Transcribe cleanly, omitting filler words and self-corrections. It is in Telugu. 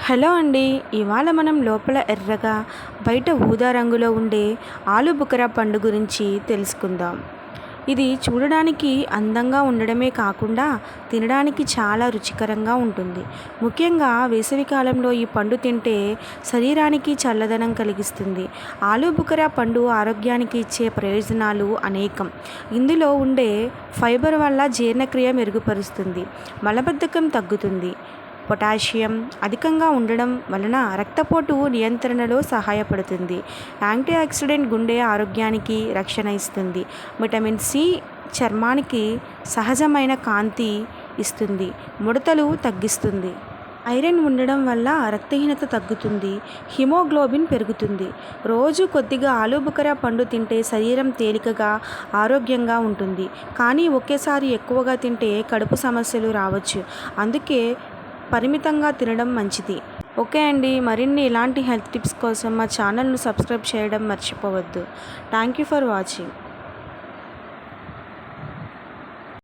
హలో అండి. ఇవాళ మనం లోపల ఎర్రగా బయట ఊదా రంగులో ఉండే ఆలు బుకరా పండు గురించి తెలుసుకుందాం. ఇది చూడడానికి అందంగా ఉండడమే కాకుండా తినడానికి చాలా రుచికరంగా ఉంటుంది. ముఖ్యంగా వేసవికాలంలో ఈ పండు తింటే శరీరానికి చల్లదనం కలిగిస్తుంది. ఆలు బుకరా పండు ఆరోగ్యానికి ఇచ్చే ప్రయోజనాలు అనేకం. ఇందులో ఉండే ఫైబర్ వల్ల జీర్ణక్రియ మెరుగుపరుస్తుంది, మలబద్ధకం తగ్గుతుంది. పొటాషియం అధికంగా ఉండడం వలన రక్తపోటు నియంత్రణలో సహాయపడుతుంది. యాంటీ ఆక్సిడెంట్ గుండె ఆరోగ్యానికి రక్షణ ఇస్తుంది. విటమిన్ సి చర్మానికి సహజమైన కాంతి ఇస్తుంది, ముడతలు తగ్గిస్తుంది. ఐరన్ ఉండడం వల్ల రక్తహీనత తగ్గుతుంది, హిమోగ్లోబిన్ పెరుగుతుంది. రోజు కొద్దిగా ఆలు బుకరా పండు తింటే శరీరం తేలికగా ఆరోగ్యంగా ఉంటుంది. కానీ ఒకేసారి ఎక్కువగా తింటే కడుపు సమస్యలు రావచ్చు. అందుకే పరిమితంగా తినడం మంచిది. ఓకే అండి. మరిన్ని ఇలాంటి హెల్త్ టిప్స్ కోసం మా ఛానల్ను సబ్స్క్రైబ్ చేయడం మర్చిపోవద్దు. Thank you for watching.